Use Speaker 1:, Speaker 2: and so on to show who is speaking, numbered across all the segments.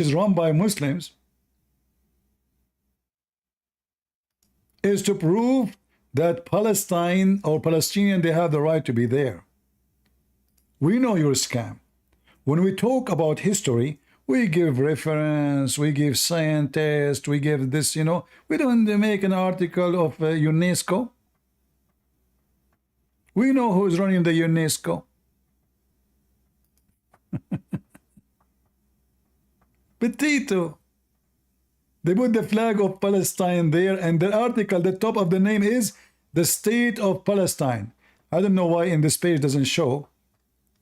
Speaker 1: is run by Muslims is to prove that Palestine or Palestinian, they have the right to be there. We know you're a scam. When we talk about history, we give reference, we give scientists, we give this, you know. We don't make an article of UNESCO. We know who's running the UNESCO. Petito. They put the flag of Palestine there, and the article, the top of the name is the State of Palestine. I don't know why in this page doesn't show.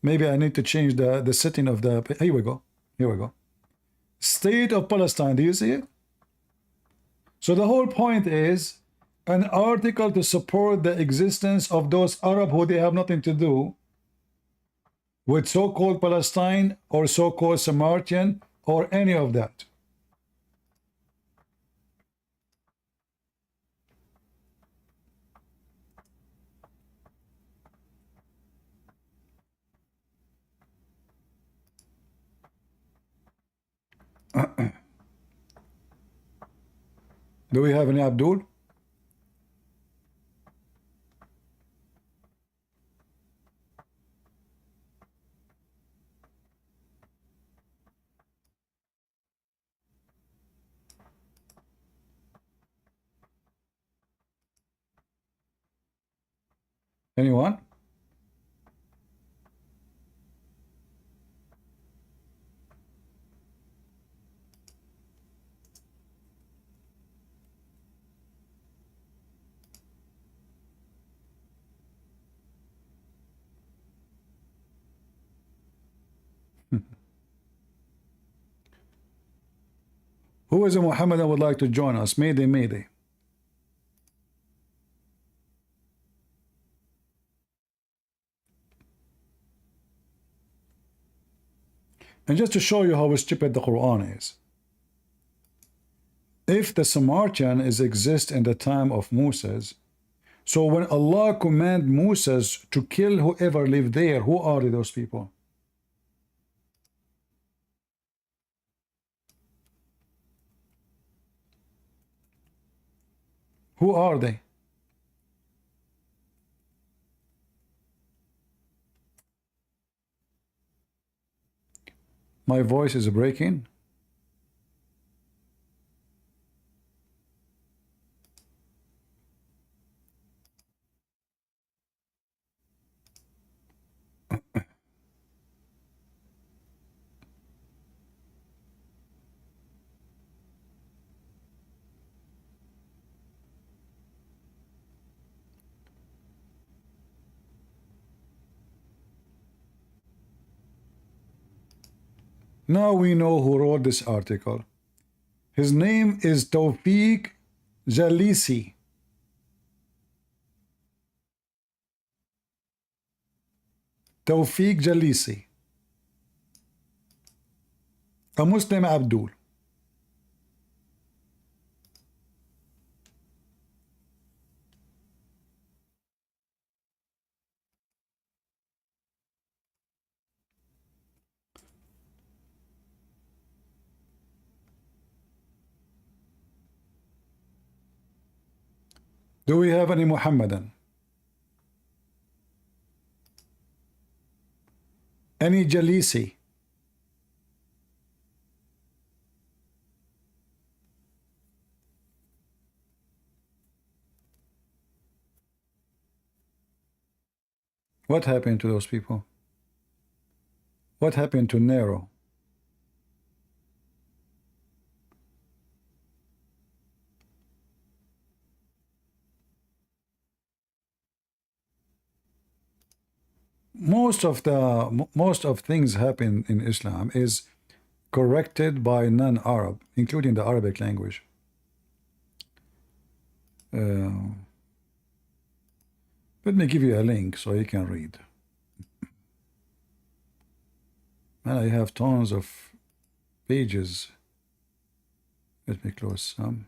Speaker 1: Maybe I need to change the setting of the... Here we go. Here we go. State of Palestine. Do you see it? So the whole point is an article to support the existence of those Arab who they have nothing to do with so-called Palestine or so-called Samaritan or any of that. Do we have any Abdul? Anyone? Who is a Muhammadan would like to join us? Mayday, mayday. And just to show you how stupid the Quran is. If the Samaritan exist in the time of Moses, so when Allah command Moses to kill whoever lived there, who are those people? Who are they? My voice is breaking. Now we know who wrote this article. His name is Tawfiq Jalisi. Tawfiq Jalisi. A Muslim Abdul. Do we have any Muhammadan? Any Jalisi? What happened to those people? What happened to Nero? Most of things happen in Islam is corrected by non-Arab, including the Arabic language. Let me give you a link so you can read. And I have tons of pages. Let me close some.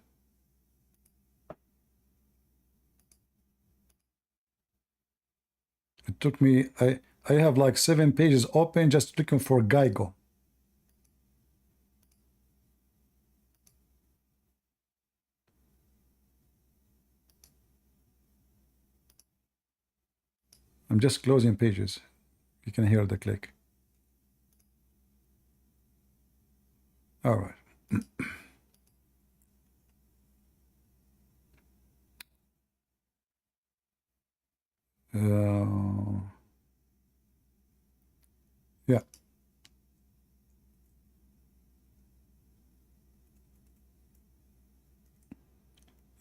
Speaker 1: It took me, I have like 7 pages open just looking for Geigo. I'm just closing pages. You can hear the click. All right. Yeah.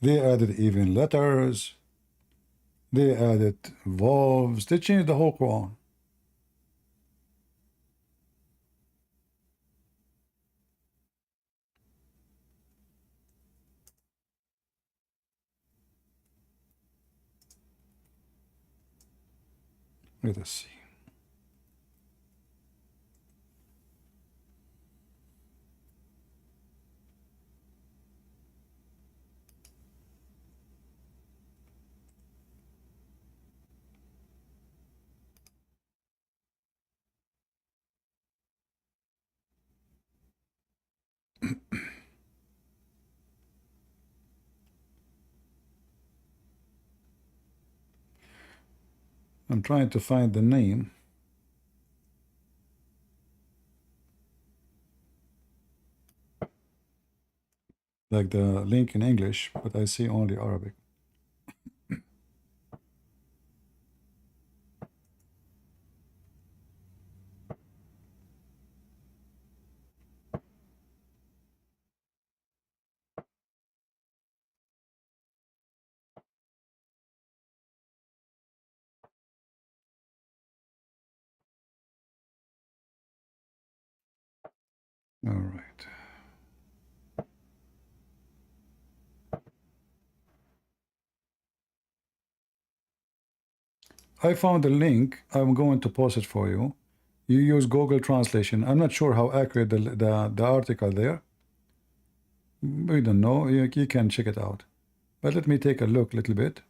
Speaker 1: They added even letters. They added verbs. They changed the whole Quran. Let us see. I'm trying to find the name. Like the link in English, but I see only Arabic. All right. I found the link. I'm going to post it for you. You use Google Translation. I'm not sure how accurate the article there. We don't know. You can check it out. But let me take a look a little bit.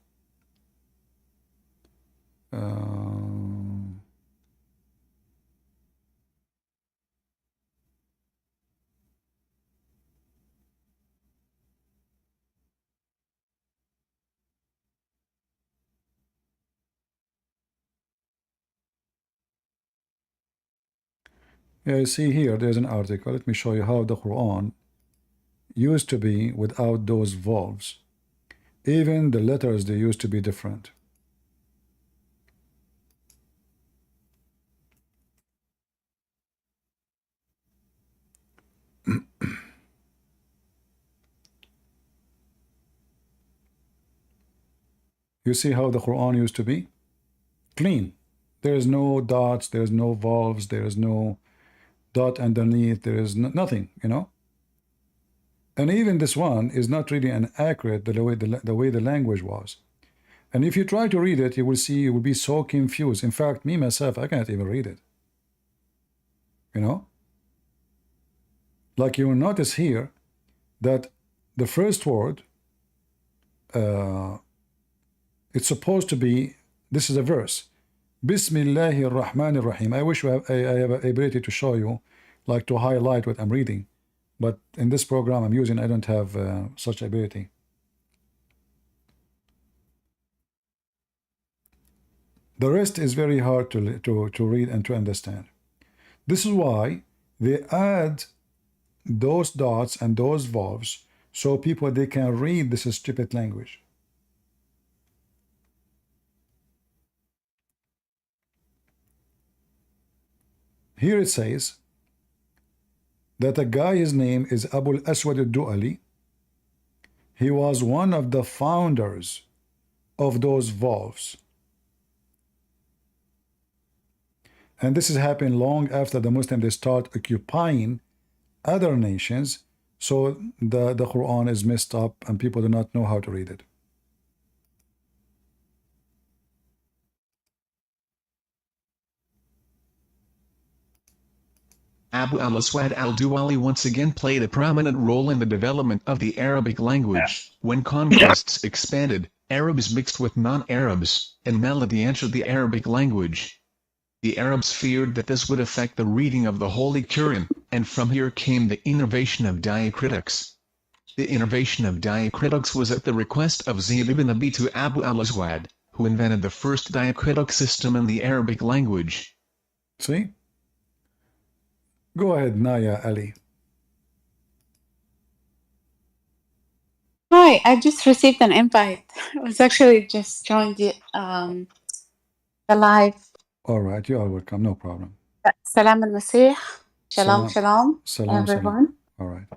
Speaker 1: Yeah, you see here, there's an article. Let me show you how the Quran used to be without those vowels. Even the letters, they used to be different. You see how the Quran used to be? Clean. There is no dots, there is no vowels, there is no dot underneath, there is nothing, you know? And even this one is not really an accurate the way the language was. And if you try to read it, you will see you will be so confused. In fact, me myself, I cannot even read it. You know? Like you will notice here that the first word, it's supposed to be, this is a verse. Bismillahir Rahmanir Rahim. I wish I have the ability to show you, like to highlight what I'm reading. But in this program I'm using, I don't have such ability. The rest is very hard to read and to understand. This is why they add those dots and those vowels so people they can read this stupid language. Here it says that a guy, his name is Abu al-Aswad al-Du'ali. He was one of the founders of those vowels. And this has happened long after the Muslims they start occupying other nations, so the Quran is messed up and people do not know how to read it.
Speaker 2: Abu al-Aswad al-Duwali once again played a prominent role in the development of the Arabic language. When conquests expanded, Arabs mixed with non-Arabs, and melody entered the Arabic language. The Arabs feared that this would affect the reading of the Holy Quran, and from here came the innovation of diacritics. The innovation of diacritics was at the request of Zayd ibn Abi to Abu al-Aswad, who invented the first diacritic system in the Arabic language.
Speaker 1: See? Go ahead, Naya Ali.
Speaker 3: Hi, I just received an invite. I was actually just joined the live.
Speaker 1: All right, you are welcome, no problem.
Speaker 3: Salam al-Masih. Shalom,
Speaker 1: Salam.
Speaker 3: shalom,
Speaker 1: Salam,
Speaker 3: everyone.
Speaker 1: All right.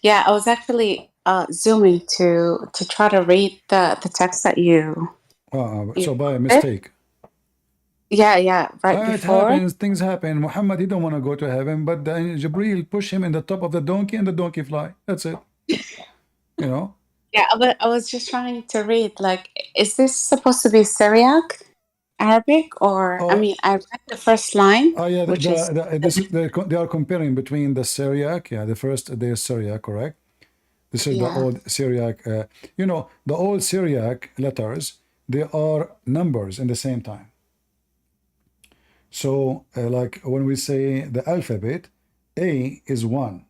Speaker 3: Yeah, I was actually zooming to try to read the text that you
Speaker 1: So by
Speaker 3: posted.
Speaker 1: mistake.
Speaker 3: Yeah, right
Speaker 1: It
Speaker 3: before.
Speaker 1: happens, things happen. Muhammad, he don't want to go to heaven, but then Jibreel push him in the top of the donkey and the donkey fly. That's it. You know?
Speaker 3: Yeah, I was just trying to read, like, is this supposed to be Syriac, Arabic, or, I
Speaker 1: Oh,
Speaker 3: mean, I read the first line,
Speaker 1: yeah,
Speaker 3: which is,
Speaker 1: they are comparing between the Syriac, yeah, the first, they are Syriac, correct? This is the
Speaker 3: yeah.
Speaker 1: old Syriac. You know, the old Syriac letters, they are numbers in the same time. So, like when we say the alphabet, A is 1,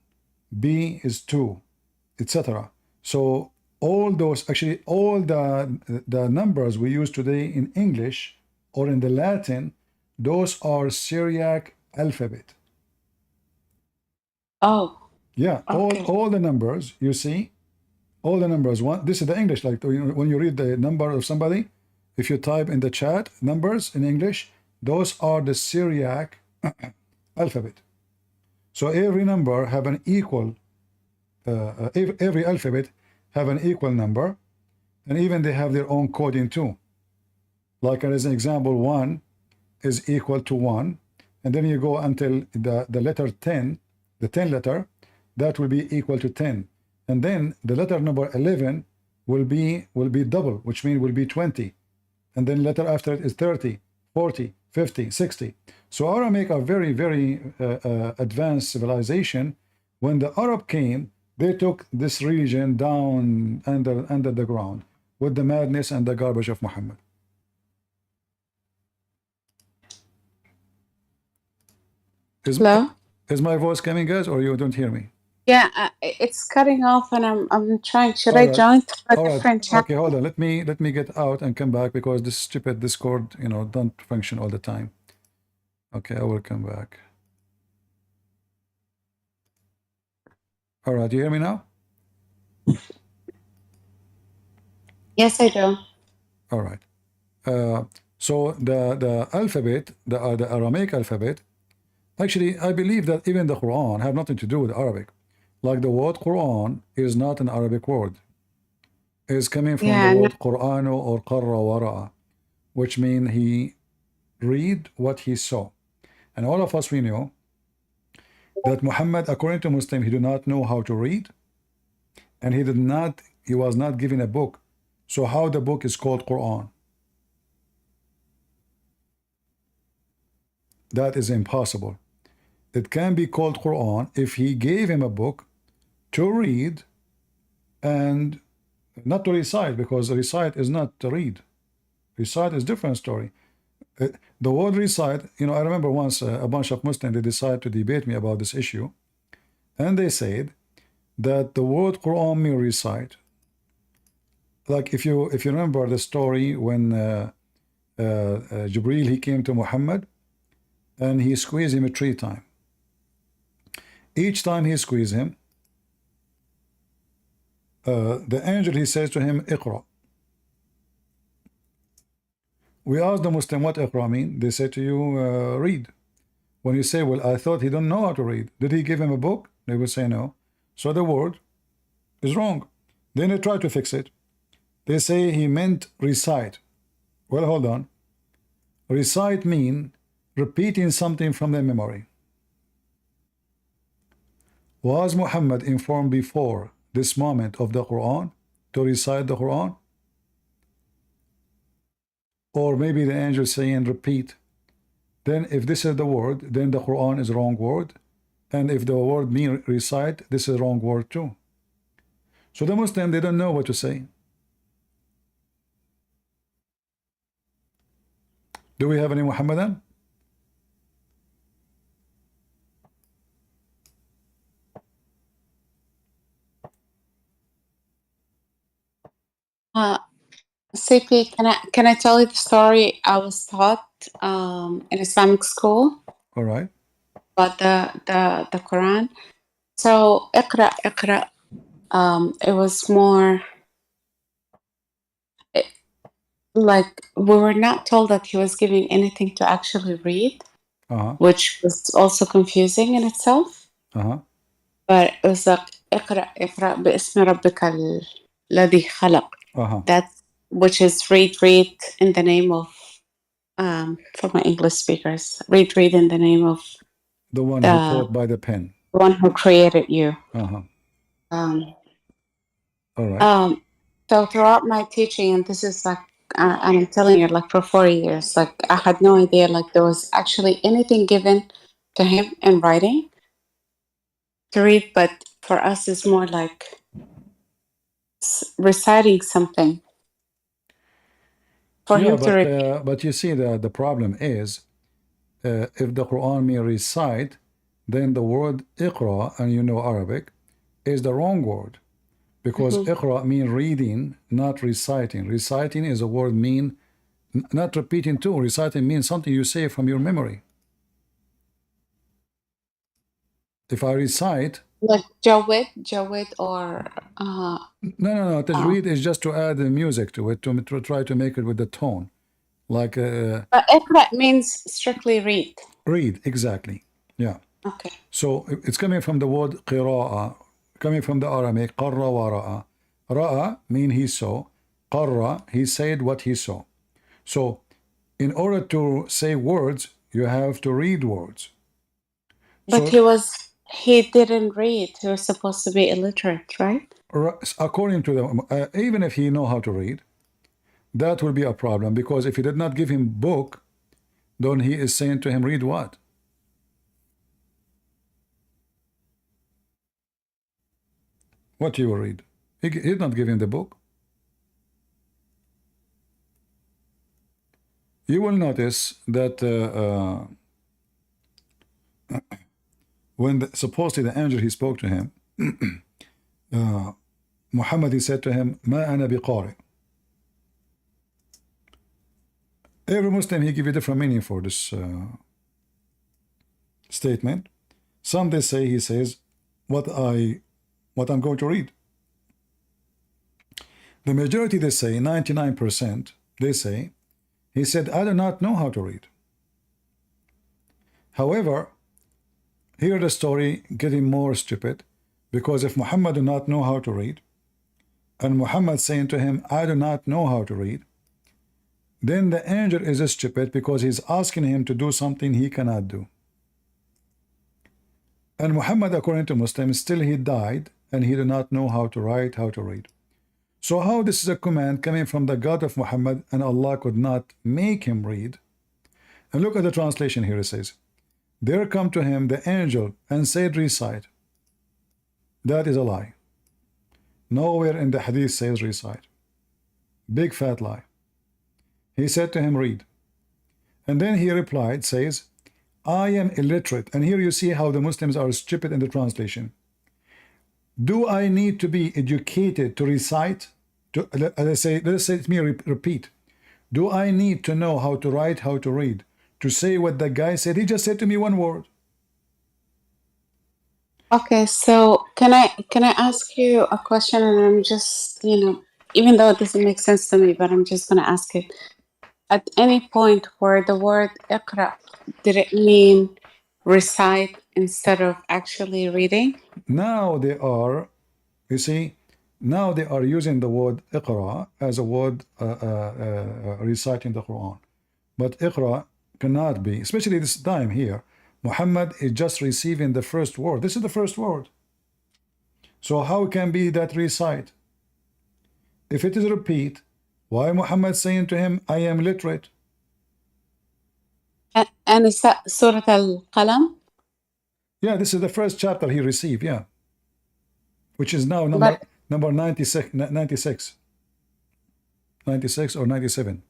Speaker 1: B is 2, etc. So all those, actually all the numbers we use today in English or in the Latin, those are Syriac alphabet.
Speaker 3: Oh,
Speaker 1: Yeah,
Speaker 3: okay.
Speaker 1: all the numbers you see, all the numbers. One, this is the English. Like when you read the number of somebody, if you type in the chat numbers in English, those are the Syriac alphabet. So every number have an equal. Every alphabet have an equal number, and even they have their own coding too. Like as an example, 1 is equal to 1, and then you go until the letter 10, the 10 letter, that will be equal to 10, and then the letter number 11 will be double, which means will be 20, and then letter after it is 30, 40, 50, 60. So Aramaic are very, very advanced civilization. When the Arab came, they took this region down under the ground with the madness and the garbage of Muhammad.
Speaker 3: Hello?
Speaker 1: Is my voice coming, guys, or you don't hear me?
Speaker 3: Yeah, it's cutting off, and I'm trying. Should
Speaker 1: All
Speaker 3: I
Speaker 1: right.
Speaker 3: join to a
Speaker 1: All right.
Speaker 3: different channel?
Speaker 1: Okay, hold on. Let me get out and come back because this stupid Discord, don't function all the time. Okay, I will come back. All right, you hear me now?
Speaker 3: Yes, I do.
Speaker 1: All right. So the alphabet, the Aramaic alphabet, actually, I believe that even the Quran have nothing to do with Arabic. Like the word Quran is not an Arabic word. It is coming from the word Qur'anu or qarra wara'a, which means he read what he saw. And all of us, we know that Muhammad, according to Muslim, he did not know how to read, and he was not given a book. So how the book is called Quran? That is impossible. It can be called Quran if he gave him a book to read and not to recite, because recite is not to read. Recite is different story. The word recite, I remember once a bunch of Muslims, they decided to debate me about this issue, and they said that the word Quran means recite. Like if you remember the story when Jibreel, he came to Muhammad and he squeezed him 3 times. Each time he squeezed him, the angel, he says to him, Iqra. We asked the Muslim what Iqra mean. They say to you, read. When you say, well, I thought he don't know how to read. Did he give him a book? They will say no. So the word is wrong. Then they try to fix it. They say he meant recite. Well, hold on. Recite mean repeating something from the memory. Was Muhammad informed before this moment of the Quran to recite the Quran? Or maybe the angel saying repeat. Then if this is the word, then the Quran is wrong word. And if the word mean recite, this is wrong word too. So the Muslim, they don't know what to say. Do we have any Muhammadan?
Speaker 3: CP, can I tell you the story I was taught in Islamic school
Speaker 1: All right.
Speaker 3: about the Quran? So Iqra, it was more like we were not told that he was giving anything to actually read, which was also confusing in itself. But it was like اقرأ باسم ربك الذي خلق. That's which is read in the name of for my English speakers, read in the name of
Speaker 1: the one who taught by the pen,
Speaker 3: the one who created you.
Speaker 1: All right.
Speaker 3: So throughout my teaching, and this is like, and I'm telling you, like for 4 years, like I had no idea, like there was actually anything given to him in writing to read, but for us, it's more like reciting something for him to read.
Speaker 1: But you see, the problem is, if the Quran may recite, then the word iqra, and you know Arabic, is the wrong word. Because iqra mean reading, not reciting. Reciting is a word mean not repeating too. Reciting means something you say from your memory. If I recite,
Speaker 3: like Jawid or
Speaker 1: no. Tajweed is just to add the music to it, to try to make it with the tone. Like
Speaker 3: but iqra means strictly read.
Speaker 1: Read, exactly. Yeah.
Speaker 3: Okay.
Speaker 1: So it's coming from the word qira'a, coming from the Aramaic qarra wa ra'a. Ra'a mean he saw. Qarra, he said what he saw. So in order to say words, you have to read words.
Speaker 3: But he didn't read. He was supposed to be illiterate, right?
Speaker 1: According to them, even if he know how to read, that will be a problem, because if he did not give him book, then he is saying to him, read what? What you will read? He did not give him the book. You will notice that when supposedly the angel he spoke to him, Muhammad, he said to him, Ma ana biqari. Every Muslim, he give you different meaning for this statement. Some they say he says what I'm going to read. The majority they say, 99%, they say he said, I do not know how to read. However, here the story getting more stupid, because if Muhammad do not know how to read, and Muhammad saying to him, I do not know how to read, then the angel is stupid, because he's asking him to do something he cannot do. And Muhammad, according to Muslims, still he died, and he did not know how to write, how to read. So how this is a command coming from the God of Muhammad, and Allah could not make him read? And look at the translation here. It says, there come to him the angel and said, recite. That is a lie. Nowhere in the hadith says recite. Big fat lie. He said to him, read. And then he replied, says, I am illiterate. And here you see how the Muslims are stupid in the translation. Do I need to be educated to recite? Let's say it me repeat. Do I need to know how to write, how to read, to say what the guy said? He just said to me one word.
Speaker 3: Okay, so can I ask you a question? And I'm just, even though it doesn't make sense to me, but I'm just gonna ask it. At any point where the word iqra, did it mean recite instead of actually reading?
Speaker 1: Now they are, you see, now they are using the word iqra as a word reciting the Quran. But iqra cannot be, especially this time here. Muhammad is just receiving the first word. This is the first word. So how can be that recite? If it is repeat, why Muhammad saying to him, I am literate?
Speaker 3: And is that Surah Al-Qalam?
Speaker 1: Yeah, this is the first chapter he received, yeah. Which is now number 96 or 97.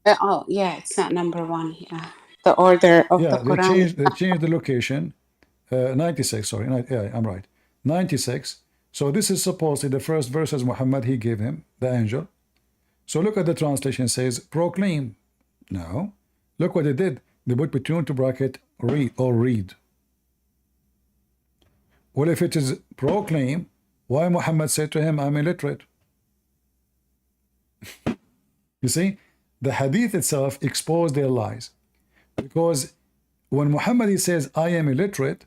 Speaker 3: Oh, yeah, it's not number 1. Yeah, the order of the Quran.
Speaker 1: They changed the location. 96, sorry. Yeah, I'm right. 96. So this is supposedly the first verses Muhammad he gave him, the angel. So look at the translation. It says proclaim. No. Look what they did. They put between two bracket read or read. Well, if it is proclaim, why Muhammad said to him, I'm illiterate? You see, the hadith itself exposed their lies. Because when Muhammad he says, I am illiterate,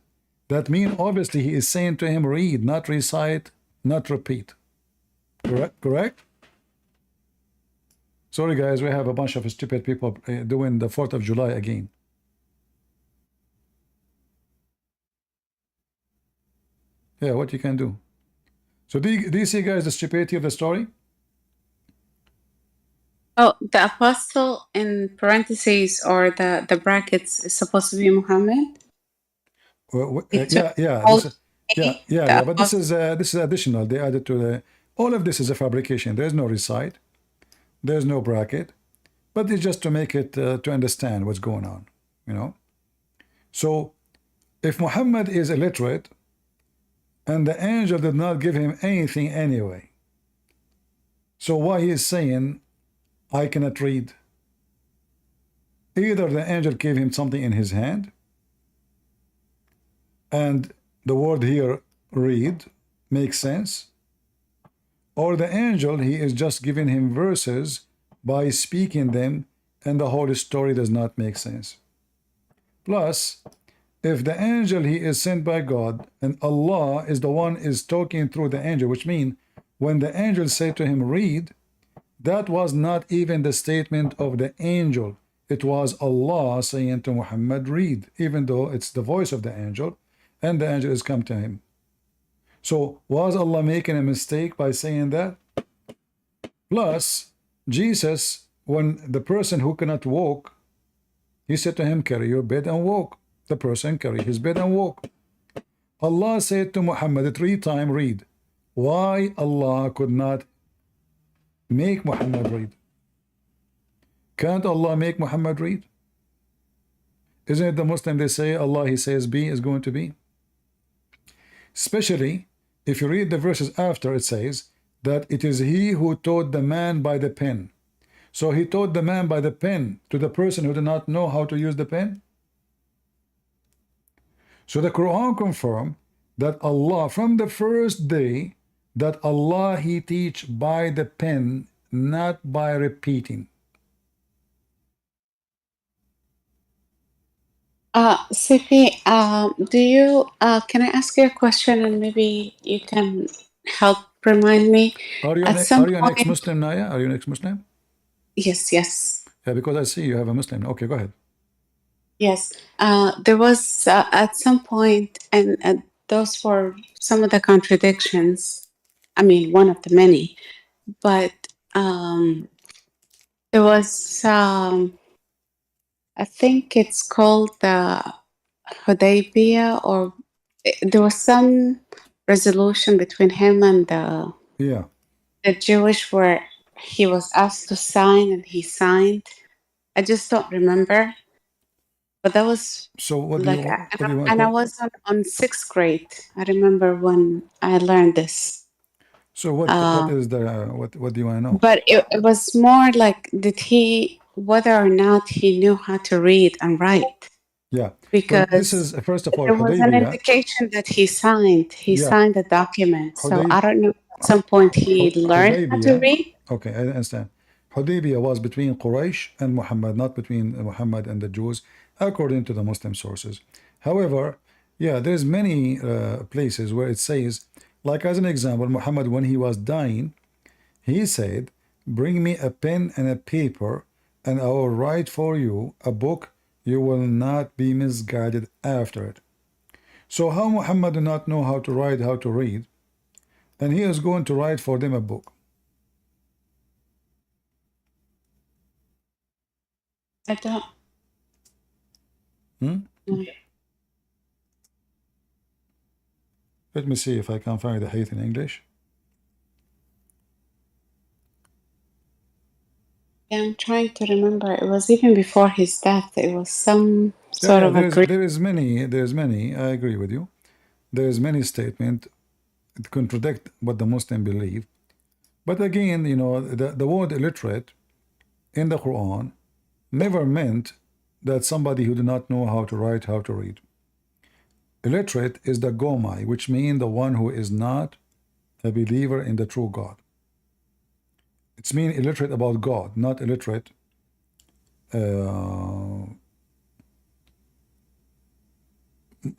Speaker 1: that means obviously he is saying to him, read, not recite, not repeat. Correct? Correct? Sorry guys, we have a bunch of stupid people doing the 4th of July again. Yeah, what you can do. So do you see guys the stupidity of the story?
Speaker 3: Oh, the apostle in parentheses or the brackets is supposed to be Muhammad?
Speaker 1: Well,
Speaker 3: It
Speaker 1: yeah,
Speaker 3: told
Speaker 1: this is,
Speaker 3: me the
Speaker 1: yeah, but this
Speaker 3: apostle.
Speaker 1: is additional. They added to the, all of this is a fabrication. There's no recite, there's no bracket, but it's just to make it to understand what's going on, you know. So if Muhammad is illiterate and the angel did not give him anything anyway, so why he is saying I cannot read? Either the angel gave him something in his hand, and the word here read makes sense, or the angel he is just giving him verses by speaking them and the whole story does not make sense. Plus, if the angel he is sent by God and Allah is the one is talking through the angel, which means when the angel said to him read, that was not even the statement of the angel. It was Allah saying to Muhammad read, even though it's the voice of the angel and the angel is come to him. So was Allah making a mistake by saying that? Plus, Jesus, when the person who cannot walk, he said to him, carry your bed and walk. The person carry his bed and walk. Allah said to Muhammad 3 times, read. Why Allah could not make Muhammad read? Can't Allah make Muhammad read? Isn't it the Muslim they say Allah he says be is going to be? Especially if you read the verses after, it says that it is he who taught the man by the pen. So he taught the man by the pen to the person who did not know how to use the pen. So the Quran confirmed that Allah from the first day that Allah he teach by the pen, not by repeating.
Speaker 3: Sifi, do you can I ask you a question and maybe you can help remind me?
Speaker 1: Are you
Speaker 3: At
Speaker 1: an
Speaker 3: some point,
Speaker 1: ex-Muslim, Naya? Are you an ex-Muslim?
Speaker 3: yes, yes,
Speaker 1: Yeah, because I see you have a Muslim. Okay, go ahead.
Speaker 3: yes. There was at some point, and those were some of the contradictions. I mean, one of the many, but there was I think it's called the Hudaybiyah, or there was some resolution between him and the Jewish where he was asked to sign and he signed. I just don't remember, but that was
Speaker 1: So what
Speaker 3: like,
Speaker 1: do you want?
Speaker 3: and I was on 6th grade. I remember when I learned this.
Speaker 1: So what is the what do you want to know?
Speaker 3: But it was more like, did he, whether or not he knew how to read and write?
Speaker 1: Yeah,
Speaker 3: Because
Speaker 1: well, this is first of all
Speaker 3: there was an
Speaker 1: Hudaybiyah.
Speaker 3: indication that he signed. He
Speaker 1: Yeah.
Speaker 3: signed the document. So
Speaker 1: Hudayb-
Speaker 3: I don't know. At some point, he learned how to
Speaker 1: Hudaybiyah.
Speaker 3: read.
Speaker 1: Okay, I understand. Hudaybiyah was between Quraysh and Muhammad, not between Muhammad and the Jews, according to the Muslim sources. However, yeah, there's many places where it says, like as an example, Muhammad, when he was dying, he said, bring me a pen and a paper, and I will write for you a book. You will not be misguided after it. So how Muhammad did not know how to write, how to read, and he is going to write for them a book?
Speaker 3: I don't.
Speaker 1: Let me see if I can find the hadith in English.
Speaker 3: Yeah, I'm trying to remember. It was even before his death. It was some sort of agreement.
Speaker 1: There's many. I agree with you. There's many statements that contradict what the Muslim believe. But again, you know, the word illiterate in the Quran never meant that somebody who did not know how to write, how to read. Illiterate is the gomai, which means the one who is not a believer in the true God. It's mean illiterate about God, not illiterate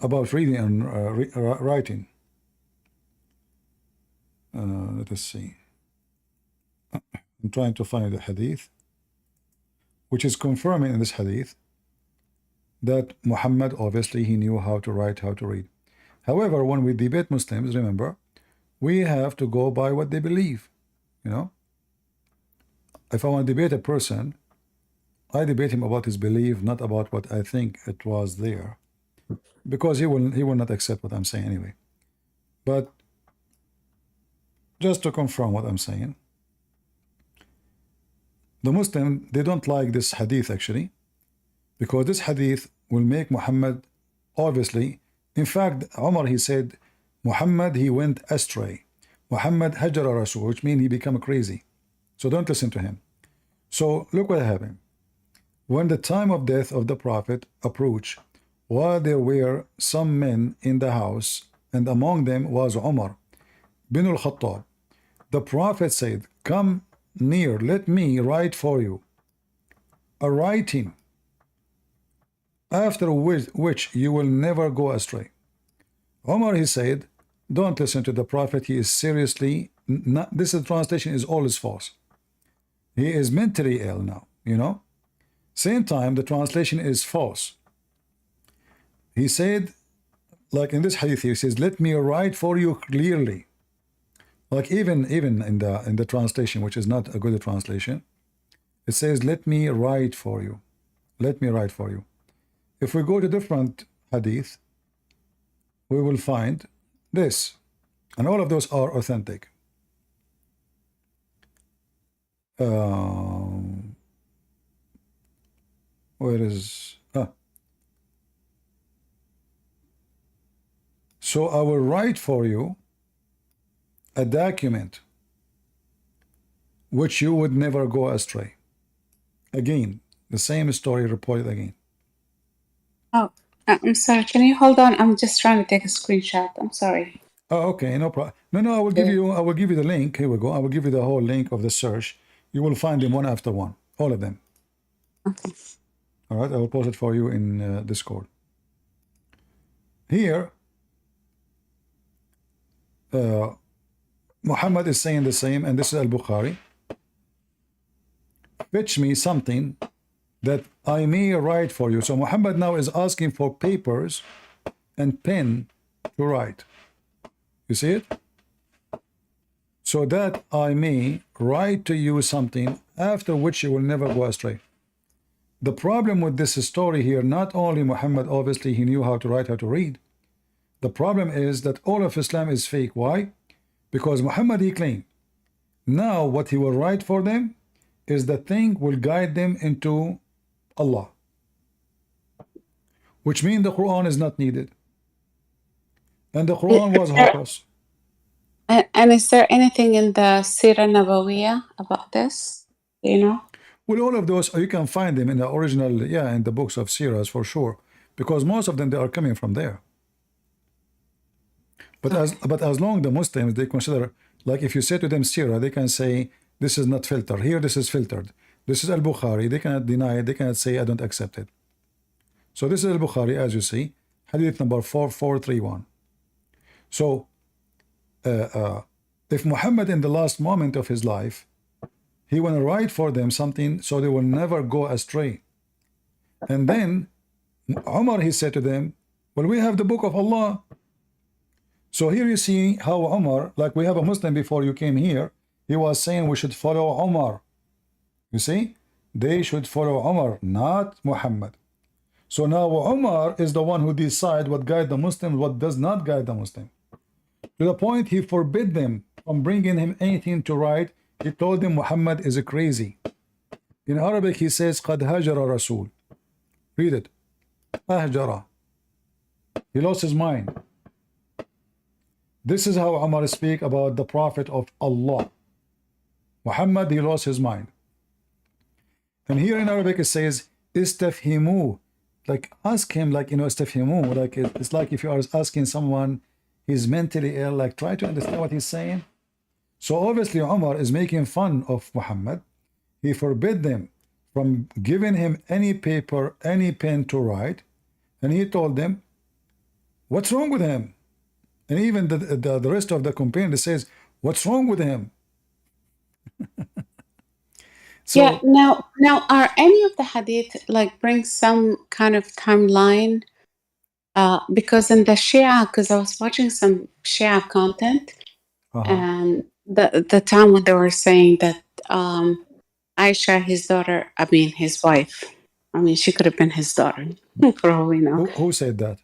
Speaker 1: about reading and writing. Let us see. I'm trying to find the hadith, which is confirming in this hadith that Muhammad, obviously, he knew how to write, how to read. However, when we debate Muslims, remember, we have to go by what they believe. You know, if I want to debate a person, I debate him about his belief, not about what I think it was there, because he will not accept what I'm saying anyway. But just to confirm what I'm saying, the Muslim, they don't like this hadith actually, because this hadith will make Muhammad, obviously, in fact, Umar, he said, Muhammad, he went astray. Muhammad hajara rasul, which means he became crazy. So don't listen to him. So look what happened. When the time of death of the Prophet approached, while there were some men in the house, and among them was Umar bin al-Khattab, the Prophet said, come near, let me write for you a writing after which you will never go astray. Umar, he said, don't listen to the Prophet, he is seriously not, this translation is always false. He is mentally ill now, you know. Same time, the translation is false. He said, like in this hadith, he says, let me write for you clearly. Like even in the translation, which is not a good translation, it says, let me write for you. Let me write for you. If we go to different hadith, we will find this. And all of those are authentic. Where is... So I will write for you a document which you would never go astray. Again, the same story reported again.
Speaker 3: Oh, I'm sorry. Can you hold on? I'm just trying to take a screenshot. I'm sorry.
Speaker 1: Oh, okay, no problem. No, I will give you the link. Here we go. I will give you the whole link of the search. You will find them one after one, all of them.
Speaker 3: Okay.
Speaker 1: All right, I will post it for you in Discord. Here, Muhammad is saying the same, and this is Al-Bukhari. Fetch me something that I may write for you. So Muhammad now is asking for papers and pen to write. You see it? So that I may write to you something after which you will never go astray. The problem with this story here, not only Muhammad, obviously he knew how to write, how to read. The problem is that all of Islam is fake. Why? Because Muhammad, he claimed, now what he will write for them is the thing will guide them into Allah, which means the Quran is not needed. And the Quran was hopeless.
Speaker 3: And is there anything in the Sirah Nabawiyah about this? Do you know?
Speaker 1: Well, all of those, you can find them in the original, in the books of Sirahs for sure, because most of them, they are coming from there. But as long the Muslims, they consider, like if you say to them Sirah, they can say, this is not filtered. Here, this is filtered. This is Al-Bukhari. They cannot deny it. They cannot say, I don't accept it. So this is Al-Bukhari, as you see, hadith number 4431. So, if Muhammad in the last moment of his life, he will write for them something so they will never go astray. And then Umar, he said to them, well, we have the book of Allah. So here you see how Umar, like we have a Muslim before you came here, he was saying we should follow Umar. You see, they should follow Umar, not Muhammad. So now Umar is the one who decides what guides the Muslim, what does not guide the Muslim. To the point he forbid them from bringing him anything to write. He told them Muhammad is crazy. In Arabic he says قد هجر رسول. Read it. أهجر. He lost his mind. This is how Umar speak about the Prophet of Allah. Muhammad, he lost his mind. And here in Arabic it says, istafhimu. Like, ask him, like, istafhimu. Like, it's like if you are asking someone, he's mentally ill, like, try to understand what he's saying. So obviously Umar is making fun of Muhammad. He forbid them from giving him any paper, any pen to write. And he told them, what's wrong with him? And even the rest of the companion says, what's wrong with him? So,
Speaker 3: yeah. Now, are any of the hadith like bring some kind of timeline? Because in the Shia, because I was watching some Shia content, and the time when they were saying that Aisha, his daughter, I mean his wife, I mean she could have been his daughter, for all we know.
Speaker 1: who said that?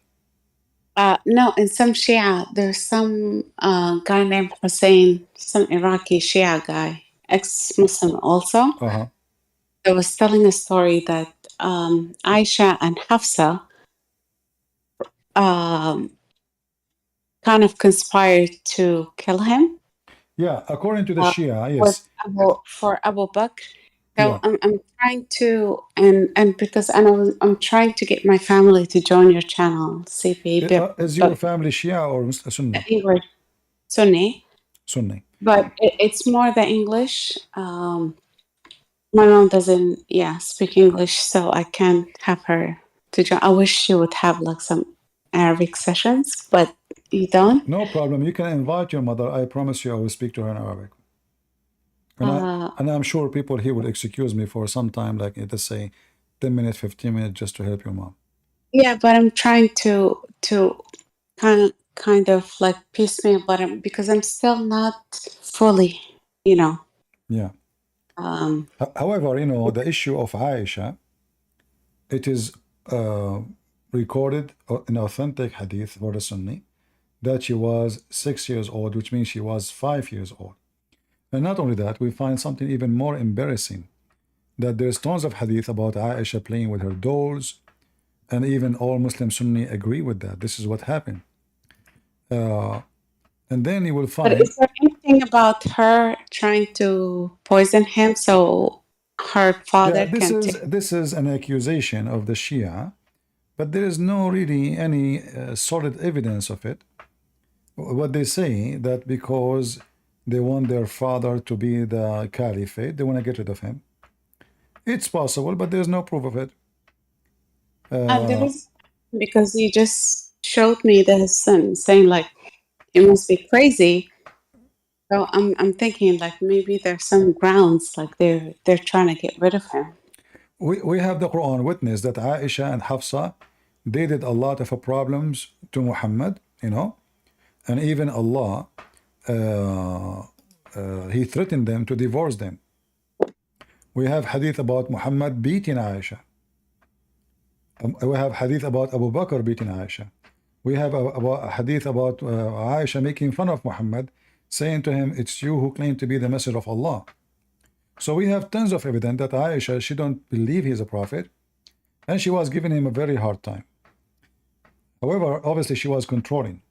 Speaker 3: No, in some Shia, there's some guy named Hussein, some Iraqi Shia guy, ex-Muslim also. That was telling a story that Aisha and Hafsa kind of conspired to kill him.
Speaker 1: Yeah, according to the Shia, yes.
Speaker 3: For Abu Bakr. So yeah. I'm trying to, and because I'm trying to get my family to join your channel, CP.
Speaker 1: Is your family Shia or Sunni?
Speaker 3: We're Sunni.
Speaker 1: Sunni.
Speaker 3: But it's more the English. My mom doesn't, speak English, so I can't have her to join. I wish she would have like some Arabic sessions, but you don't.
Speaker 1: No problem. You can invite your mother. I promise you I will speak to her in Arabic. And I'm sure people here will excuse me for some time, like let's say 10 minutes, 15 minutes, just to help your mom.
Speaker 3: Yeah, but I'm trying to kind of like piecemeal, but because I'm still not fully,
Speaker 1: Yeah. However, the issue of Aisha, it is recorded in authentic hadith for the Sunni that she was 6 years old, which means she was 5 years old. And not only that, we find something even more embarrassing, that there's tons of hadith about Aisha playing with her dolls, and even all Muslim Sunni agree with that. This is what happened. And then you will find...
Speaker 3: But is there anything about her trying to poison him so her father can...
Speaker 1: This is an accusation of the Shia, but there is no really any solid evidence of it. What they say, that because they want their father to be the caliphate, they want to get rid of him. It's possible, but there's no proof of it.
Speaker 3: There is, because he just showed me his son saying like, it must be crazy. So I'm thinking like maybe there's some grounds like they're trying to get rid of him.
Speaker 1: We have the Quran witness that Aisha and Hafsa, they did a lot of problems to Muhammad, and even Allah, he threatened them to divorce them. We have hadith about Muhammad beating Aisha. We have hadith about Abu Bakr beating Aisha. We have a hadith about Aisha making fun of Muhammad, saying to him, it's you who claim to be the messenger of Allah. So we have tons of evidence that Aisha, she don't believe he's a prophet, and she was giving him a very hard time. However, obviously she was controlling,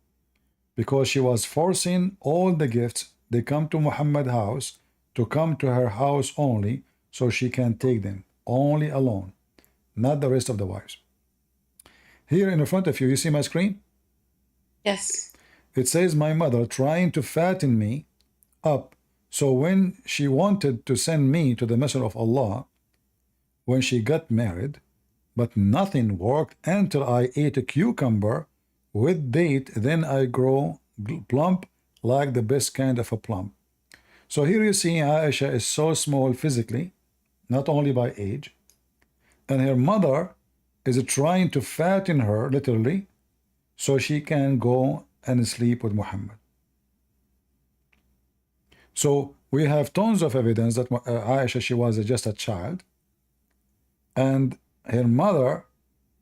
Speaker 1: because she was forcing all the gifts, they come to Muhammad's house, to come to her house only, so she can take them, only alone, not the rest of the wives. Here in front of you, you see my screen?
Speaker 3: Yes.
Speaker 1: It says my mother trying to fatten me up, so when she wanted to send me to the messenger of Allah, when she got married, but nothing worked until I ate a cucumber with date, then I grow plump like the best kind of a plum. So here you see Aisha is so small physically, not only by age, and her mother is trying to fatten her literally so she can go and sleep with Muhammad. So we have tons of evidence that Aisha, she was just a child, and her mother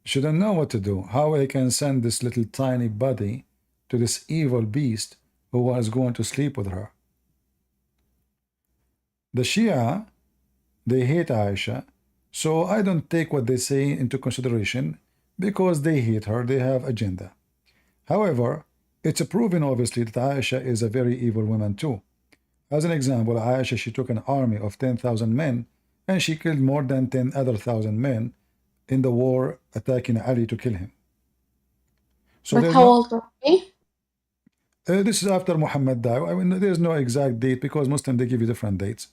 Speaker 1: shouldn't know what to do. How I can send this little tiny body to this evil beast who was going to sleep with her. The Shia, they hate Aisha, so I don't take what they say into consideration, because they hate her, they have agenda. However, it's proven obviously that Aisha is a very evil woman too. As an example, Aisha, she took an army of 10,000 men and she killed more than 10 other thousand men in the war attacking Ali to kill him. So
Speaker 3: but how old were they?
Speaker 1: This is after Muhammad died. I mean, there's no exact date because Muslims, they give you different dates.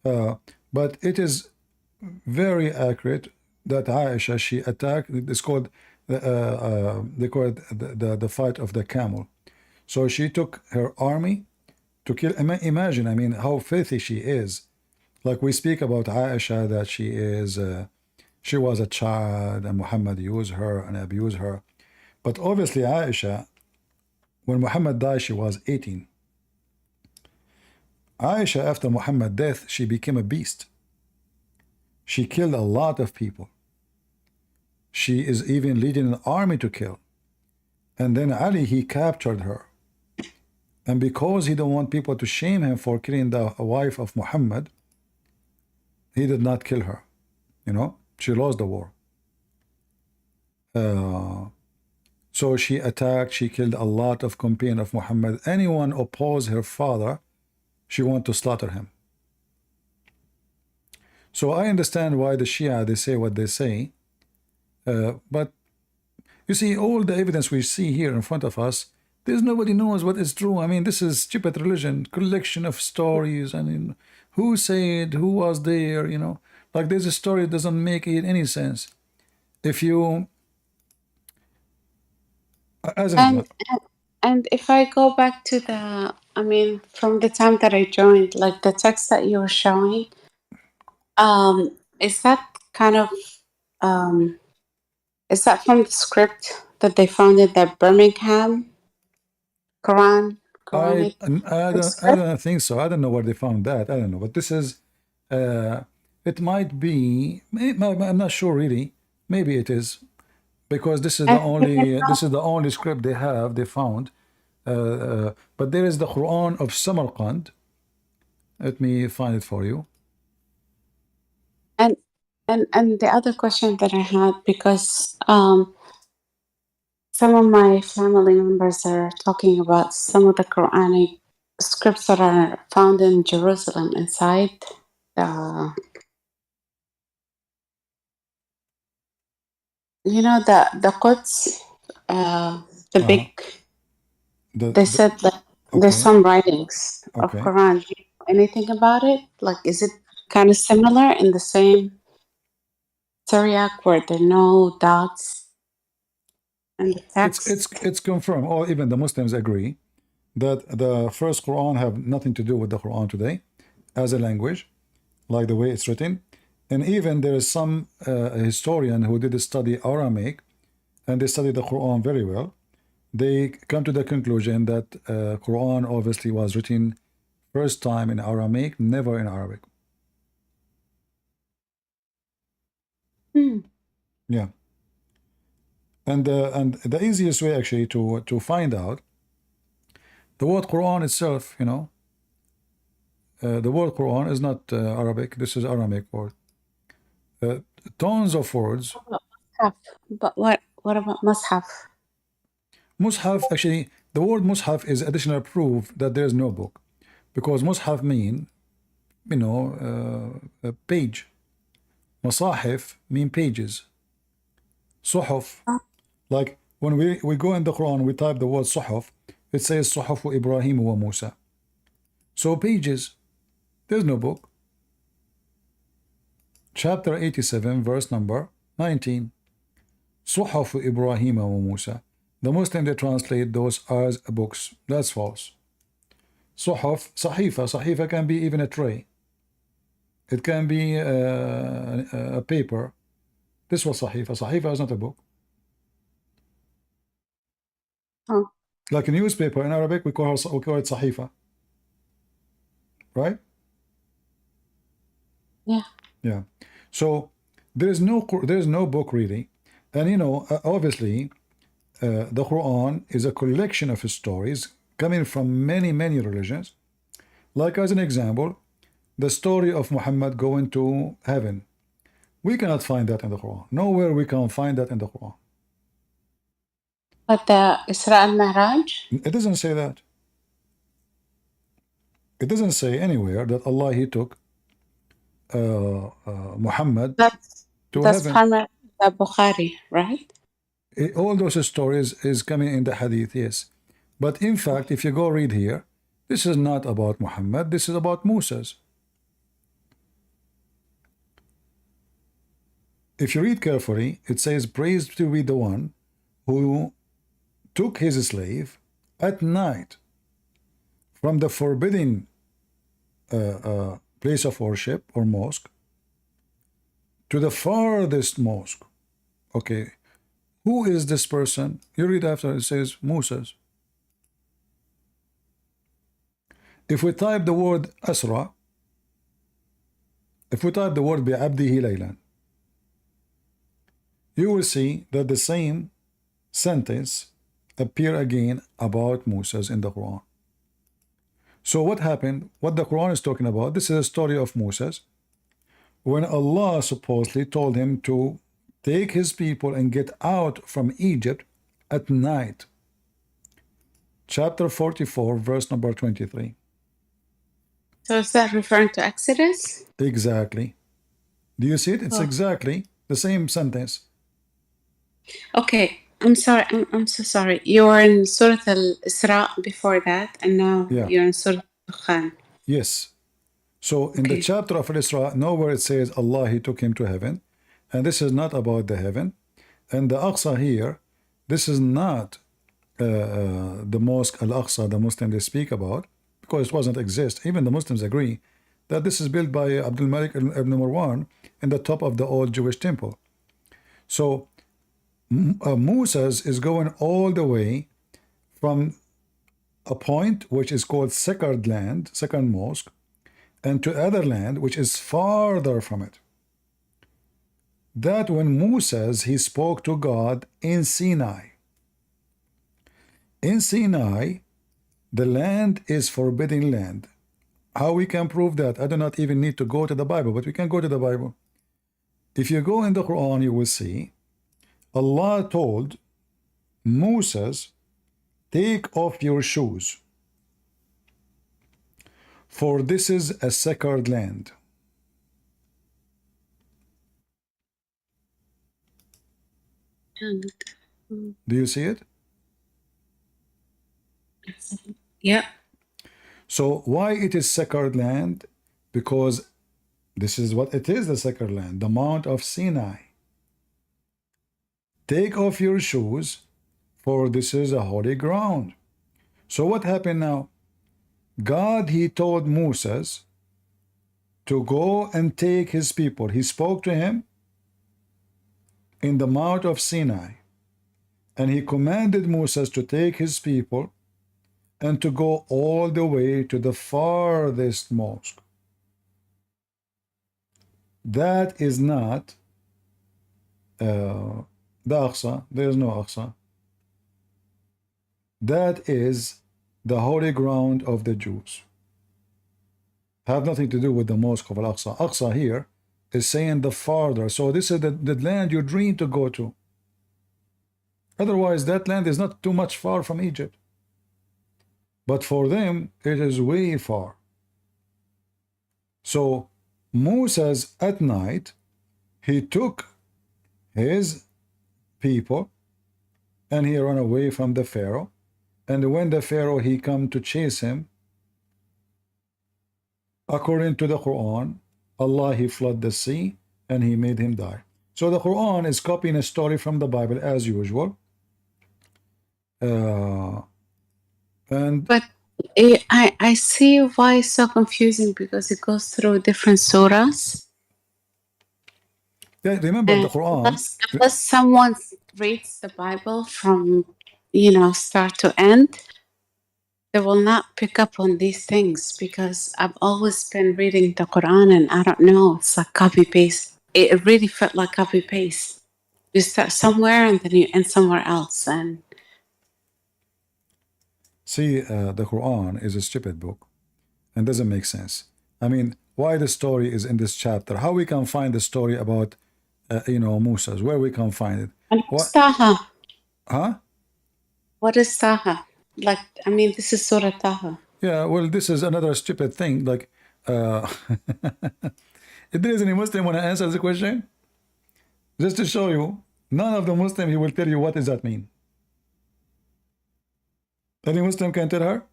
Speaker 1: But it is very accurate that Aisha, she attacked, it's called, they call it the fight of the camel. So she took her army to kill, imagine, I mean, how filthy she is. Like we speak about Aisha, that she is, she was a child and Muhammad used her and abused her. But obviously Aisha, when Muhammad died, she was 18. Aisha, after Muhammad's death, she became a beast. She killed a lot of people. She is even leading an army to kill. And then Ali, he captured her. And because he don't want people to shame him for killing the wife of Muhammad, he did not kill her. You know, she lost the war. So she attacked, she killed a lot of companions of Muhammad. Anyone oppose her father, she want to slaughter him. So I understand why the Shia, they say what they say. But you see, all the evidence we see here in front of us, there's nobody knows what is true. I mean, this is stupid religion, collection of stories. I mean, who said, who was there, you know? Like there's a story that doesn't make any sense. If you, as an
Speaker 3: And if I go back to the, I mean, from the time that I joined, like the text that you were showing, is that kind of, is that from the script that they found in the Birmingham Quranic
Speaker 1: I
Speaker 3: script?
Speaker 1: don't think so. I don't know where they found that. I don't know. But this is, it might be, I'm not sure really. Maybe it is. Because this is the only script they have, they found. But there is the Quran of Samarkand. Let me find it for you.
Speaker 3: And the other question that I had, because some of my family members are talking about some of the Quranic scripts that are found in Jerusalem inside you know, the Quds, the big. They said that there's some writings of Quran. Do you know anything about it? Like, is it kind of similar in the same Syriac where there are no dots in the text?
Speaker 1: It's confirmed, or even the Muslims agree, that the first Quran have nothing to do with the Quran today as a language, like the way it's written. And even there is some historian who did study Aramaic, and they studied the Quran very well. They come to the conclusion that Quran obviously was written first time in Aramaic, never in Arabic. Yeah. And the easiest way actually to find out, the word Quran itself, you know, the word Quran is not Arabic. This is Aramaic word. Tons of words.
Speaker 3: But what about Mus'haf?
Speaker 1: Mus'haf, actually, the word Mus'haf is additional proof that there is no book, because Mus'haf mean, you know, a page. Masahif mean pages. Suhuf, like when we go in the Quran, we type the word Suhuf, it says Suhufu Ibrahim wa Musa. So pages, there's no book. Chapter 87, verse number 19. Suhufu Ibrahim wa Musa. The Muslims, they translate those as books. That's false. Suhuf, Sahifa. Sahifa can be even a tray. It can be a paper. This was Sahifa. Sahifa is not a book.
Speaker 3: Oh.
Speaker 1: Like a newspaper in Arabic, we call it Sahifa. Right?
Speaker 3: Yeah.
Speaker 1: Yeah. So there is no book really. And you know, obviously, the Quran is a collection of stories coming from many religions. Like as an example, the story of Muhammad going to heaven. We cannot find that in the Quran. Nowhere we can find that in the Quran.
Speaker 3: But the Isra al-Mi'raj?
Speaker 1: It doesn't say that. It doesn't say anywhere that Allah, he took Muhammad to
Speaker 3: That's
Speaker 1: heaven.
Speaker 3: primarily the Bukhari, right?
Speaker 1: All those stories is coming in the hadith, yes. But in fact, if you go read here, this is not about Muhammad, this is about Moses. If you read carefully, it says, praised to be the one who took his slave at night from the forbidden place of worship or mosque to the farthest mosque. Okay, who is this person? You read after, it says Moses. If we type the word Asra, if we type the word bi'abdihi laylan, you will see that the same sentence appear again about Moses in the Quran. So what happened? What the Quran is talking about, this is a story of Moses when Allah supposedly told him to take his people and get out from Egypt at night. Chapter 44, verse number 23.
Speaker 3: So is that referring to Exodus?
Speaker 1: Exactly. Do you see it? It's exactly the same sentence.
Speaker 3: Okay, I'm sorry. I'm so sorry. You were in Surah Al-Isra before that, and now you're in Surah Al-Dukhan.
Speaker 1: Yes. So in the chapter of Al-Isra, nowhere it says Allah, he took him to heaven. And this is not about the heaven. And the Aqsa here, this is not the mosque Al-Aqsa the Muslims they speak about, because it doesn't exist. Even the Muslims agree that this is built by Abdul Malik ibn Marwan in the top of the old Jewish temple. So Moses is going all the way from a point which is called Sacred Land, Second Mosque, and to other land which is farther from it. That when Moses, he spoke to God in Sinai. In Sinai, the land is forbidden land. How we can prove that? I do not even need to go to the Bible, but we can go to the Bible. If you go in the Quran, you will see Allah told Moses, take off your shoes, for this is a sacred land. Do you see it?
Speaker 3: Yeah.
Speaker 1: So why it is sacred land? Because this is what it is, the sacred land, the Mount of Sinai. Take off your shoes, for this is a holy ground. So what happened now? God, he told Moses to go and take his people. He spoke to him in the Mount of Sinai, and he commanded Moses to take his people and to go all the way to the farthest mosque. That is not the Aqsa. There is no Aqsa. That is the holy ground of the Jews. Have nothing to do with the mosque of Al-Aqsa. Aqsa here is saying the farther. So this is the land you dream to go to. Otherwise, that land is not too much far from Egypt. But for them, it is way far. So Moses at night, he took his people and he ran away from the Pharaoh. And when the Pharaoh, he come to chase him, according to the Quran, Allah, he flooded the sea and he made him die. So the Quran is copying a story from the Bible as usual.
Speaker 3: But I see why it's so confusing, because it goes through different surahs.
Speaker 1: Yeah, remember the Quran.
Speaker 3: Unless someone reads the Bible from, start to end, they will not pick up on these things, because I've always been reading the Quran and I don't know, it's like copy paste. It really felt like copy paste. You start somewhere and then you end somewhere else. And
Speaker 1: see, the Quran is a stupid book and doesn't make sense. I mean, why the story is in this chapter? How we can find the story about, Moses? Where we can find it?
Speaker 3: and what's Taha?
Speaker 1: Huh?
Speaker 3: What is Taha? This is Surah Taha.
Speaker 1: Yeah, well, this is another stupid thing. Like, if there is any Muslim want to answer the question, just to show you, none of the Muslim he will tell you what does that mean. Any Muslim can tell her?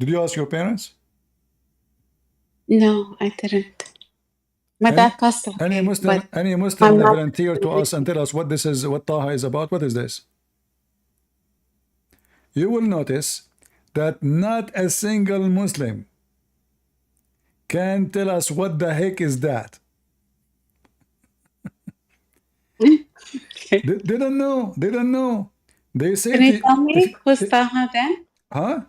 Speaker 1: Did you ask your parents?
Speaker 3: No, I didn't. My dad passed away.
Speaker 1: Any Muslim want to volunteer to us and tell us what this is, what Taha is about? What is this? You will notice that not a single Muslim can tell us what the heck is that. They don't know. They don't know. They say.
Speaker 3: Can you tell me who's Taha then?
Speaker 1: Huh?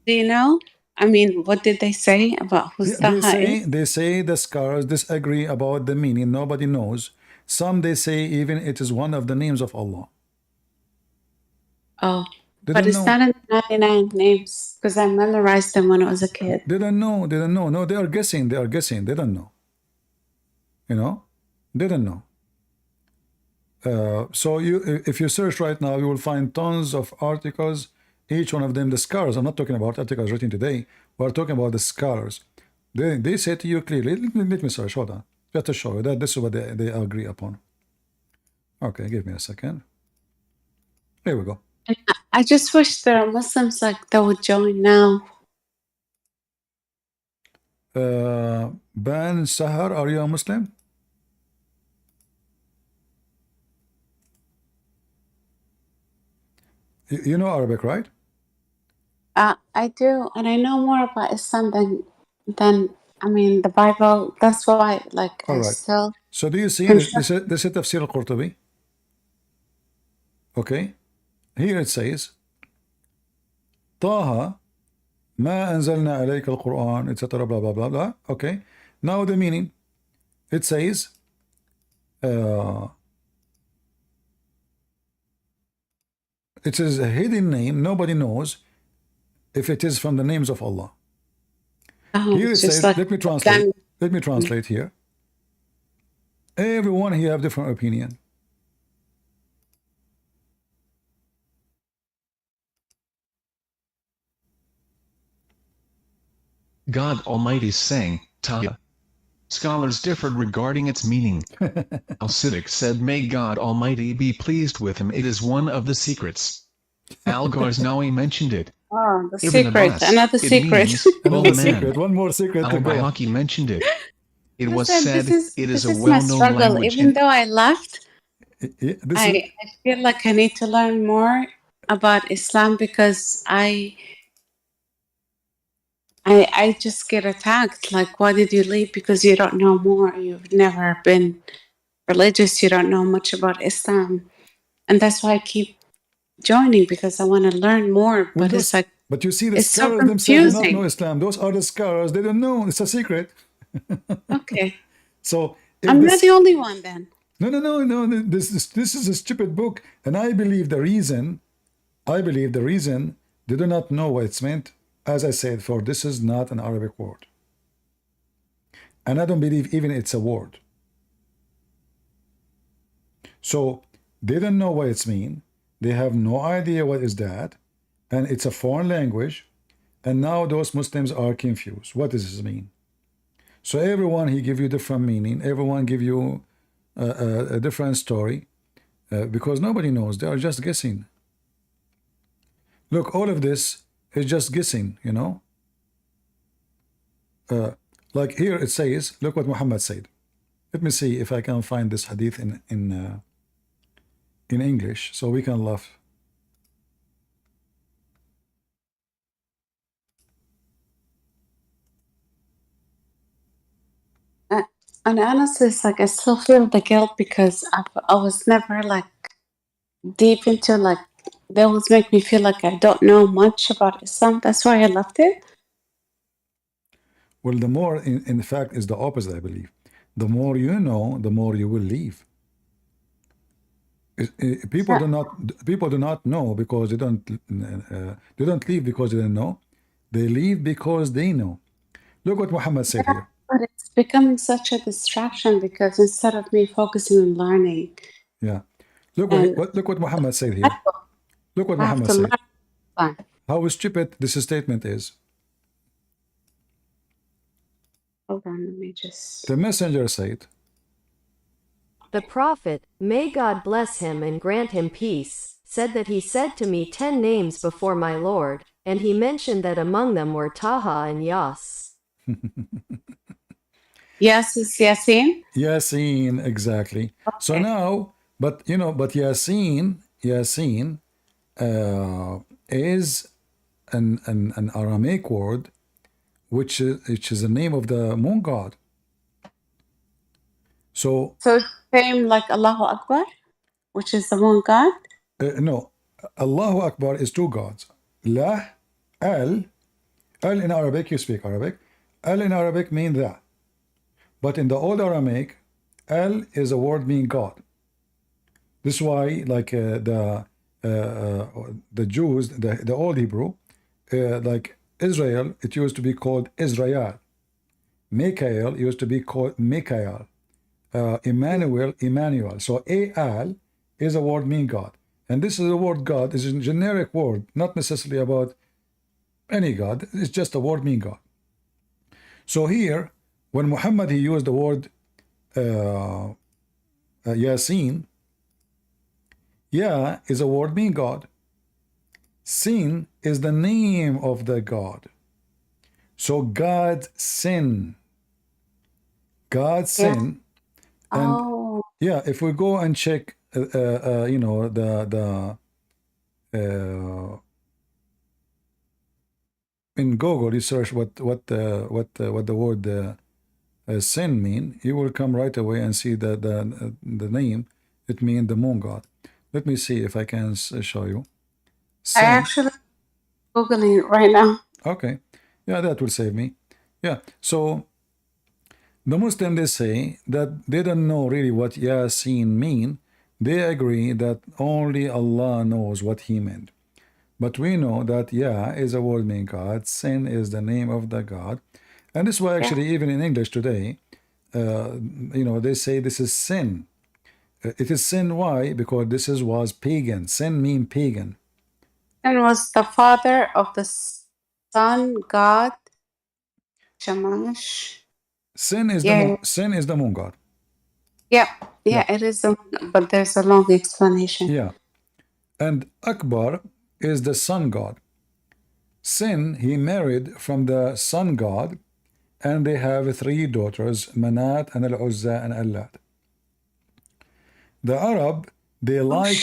Speaker 3: Do you know? I mean, what did they say about who's Taha is?
Speaker 1: They say the scholars disagree about the meaning. Nobody knows. Some they say even it is one of the names of Allah.
Speaker 3: Oh, but it's not in the 99 names because I memorized them when I was a kid.
Speaker 1: They don't know. They don't know. No, they are guessing. They are guessing. They don't know. You know, they don't know. So if you search right now, you will find tons of articles. Each one of them, the scholars. I'm not talking about articles written today. We're talking about the scholars. They say to you clearly. Let me search. Hold on. Just to show you that this is what they agree upon. Okay, give me a second. Here we go.
Speaker 3: I just wish there are Muslims like that would join now.
Speaker 1: Ban Sahar, are you a Muslim? You know Arabic, right?
Speaker 3: I do, and I know more about Islam than I mean the Bible. That's why, like,
Speaker 1: all
Speaker 3: I
Speaker 1: right.
Speaker 3: still.
Speaker 1: So do you see this is Tafsir al-Qurtubi? Okay, here it says, طه ما أنزلنا عليك القرآن, etc. Blah blah blah blah. Okay, now the meaning. It says, it is a hidden name. Nobody knows if it is from the names of Allah. Here it says, let me translate. Let me translate here. Everyone here have different opinion.
Speaker 2: God Almighty sang, Taha. Scholars differed regarding its meaning. Al-Siddiq said, may God Almighty be pleased with him, it is one of the secrets. Al-Ghaznawi mentioned it.
Speaker 3: Oh, the
Speaker 2: Ibn
Speaker 3: secret,
Speaker 2: Abbas,
Speaker 3: another secret.
Speaker 1: Another secret, one more secret to go.
Speaker 2: Al-Bahaki mentioned it. It was
Speaker 3: Listen,
Speaker 2: said it is a well-known
Speaker 3: my struggle.
Speaker 2: language.
Speaker 3: Even though I left, I feel like I need to learn more about Islam because I just get attacked. Like, why did you leave? Because you don't know more. You've never been religious. You don't know much about Islam. And that's why I keep joining, because I want to learn more. But it's like,
Speaker 1: but you see, the
Speaker 3: it's so
Speaker 1: scholars themselves do not know
Speaker 3: confusing.
Speaker 1: Islam. Those are the scholars. They don't know. It's a secret.
Speaker 3: Okay.
Speaker 1: So
Speaker 3: I'm not the only one then.
Speaker 1: No. This is a stupid book. And I believe the reason they do not know what it's meant, as I said, for this is not an Arabic word. And I don't believe even it's a word. So they don't know what it's mean. They have no idea what is that. And it's a foreign language. And now those Muslims are confused. What does this mean? So everyone, he give you different meaning. Everyone give you a different story. Because nobody knows. They are just guessing. Look, all of this is just guessing, you know. Like here it says, look what Muhammad said. Let me see if I can find this hadith in English so we can laugh.
Speaker 3: And honestly, it's like I still feel the guilt because I was never like deep into, like, they always make me feel like I don't know much about Islam. That's why I left it.
Speaker 1: Well, the more, in fact, is the opposite, I believe. The more you know, the more you will leave. People do not know because they don't leave because they don't know. They leave because they know. Look what Muhammad said here.
Speaker 3: But it's becoming such a distraction because instead of me focusing on learning.
Speaker 1: Yeah. Look what Muhammad said here. Look what
Speaker 3: I have
Speaker 1: Muhammad
Speaker 3: to
Speaker 1: said.
Speaker 3: learn.
Speaker 1: How stupid this statement is.
Speaker 3: Hold on, let me just.
Speaker 1: The messenger said,
Speaker 4: The Prophet, may God bless him and grant him peace, said that he said to me 10 names before my Lord, and he mentioned that among them were Taha and Yas.
Speaker 3: Yes, it's Yasin.
Speaker 1: Yasin, exactly.
Speaker 3: Okay.
Speaker 1: So now, but Yasin is an Aramaic word which is the name of the moon god. So
Speaker 3: it came like Allahu Akbar, which is the moon god.
Speaker 1: no, Allahu Akbar is two gods. La, al in Arabic, you speak Arabic. Al in Arabic means that. But in the old Aramaic, al is a word meaning God. This is why, like the Jews, the old Hebrew, like Israel, it used to be called Israel. Michael used to be called Michael. Emmanuel, Emmanuel. So al is a word meaning God. And this is the word God is a generic word, not necessarily about any God. It's just a word meaning God. So here, when Muhammad he used the word Yasin, Ya is a word meaning God. Sin is the name of the God. So God's sin. God's sin. And yeah, if we go and check, you know, in Google, you search what the word sin mean, you will come right away and see the name. It means the moon god. Let me see if I can show you. Sin.
Speaker 3: I actually Googling it right now.
Speaker 1: Okay, yeah, that will save me. Yeah, so the Muslim, they say that they don't know really what Yasin mean. They agree that only Allah knows what he meant. But we know that Ya is a word meaning God, Sin is the name of the God. And this is why actually even in English today, you know, they say this is sin. It is sin, why? Because this was pagan. Sin mean pagan.
Speaker 3: And was the father of the sun god Shamash.
Speaker 1: Sin is sin is the moon god.
Speaker 3: Yeah, it is, but there's a long explanation.
Speaker 1: Yeah. And Akbar is the sun god. Sin, he married from the sun god, and they have 3 daughters, Manat and Al-Uzza and Allat. The Arab, they like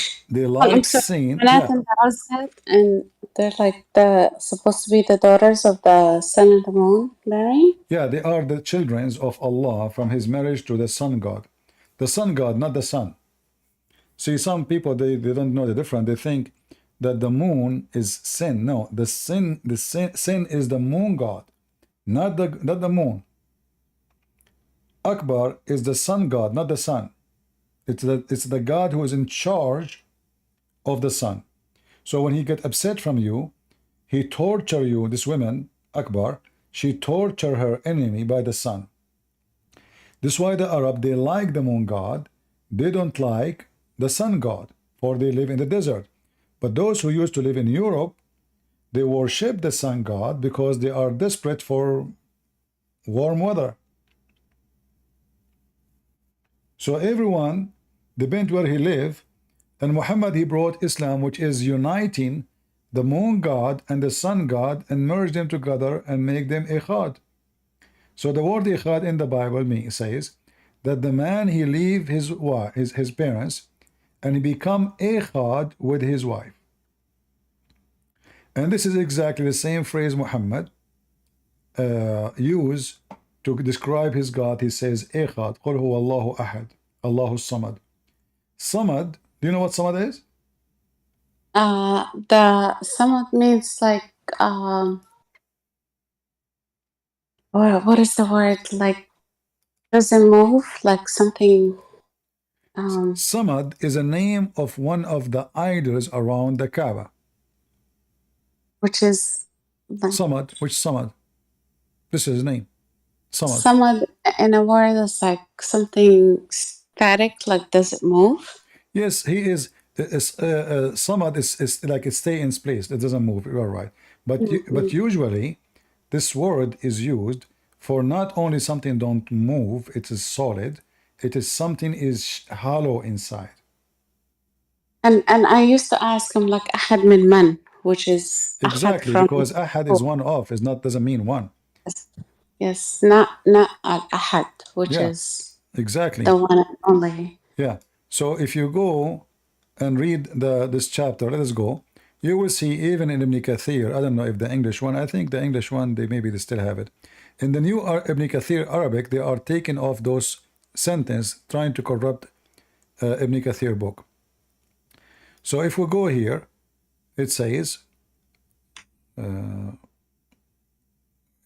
Speaker 1: Sin.
Speaker 3: Manat and Al-Uzza, and they're like supposed to be the daughters of the sun and the moon, Larry?
Speaker 1: Yeah, they are the children of Allah from his marriage to the sun god. The sun god, not the sun. See, some people, they don't know the difference. They think that the moon is sin. No, sin is the moon god, not the moon. Akbar is the sun god, not the sun. It's the God who is in charge of the sun. So when he get upset from you, he torture you. This woman, Akbar, she torture her enemy by the sun. This is why the Arab, they like the moon god. They don't like the sun god, for they live in the desert. But those who used to live in Europe, they worship the sun god because they are desperate for warm weather. So everyone depends where he live, and Muhammad, he brought Islam, which is uniting the moon god and the sun god and merge them together and make them ikhad. So the word ikhad in the Bible says that the man, he leave his parents and he become ikhad with his wife. And this is exactly the same phrase Muhammad used to describe his God. He says ikhad, qul huwa Allahu ahad, Allahu samad. Samad, do you know what samad is?
Speaker 3: The samad means like what is the word, like doesn't move, like something.
Speaker 1: Samad is a name of one of the idols around the Kaaba.
Speaker 3: Which is like
Speaker 1: Samad, which Samad? This is his name. Samad.
Speaker 3: Samad in a word that's like something static, like does it move?
Speaker 1: Yes, he is. samad is like it stay in its place. It doesn't move. You're right. But usually, this word is used for not only something don't move, it is solid. It is something is hollow inside.
Speaker 3: And I used to ask him like ahad min man, which is ahad
Speaker 1: Exactly,
Speaker 3: from
Speaker 1: because ahad is one of, is not doesn't mean one.
Speaker 3: yes, not al ahad, which
Speaker 1: Yeah,
Speaker 3: is
Speaker 1: exactly.
Speaker 3: the one and only.
Speaker 1: Yeah. So if you go and read this chapter, let us go. You will see even in Ibn Kathir. I don't know if the English one. I think the English one they still have it. In the new Ibn Kathir Arabic, they are taking off those sentence trying to corrupt Ibn Kathir book. So if we go here, it says,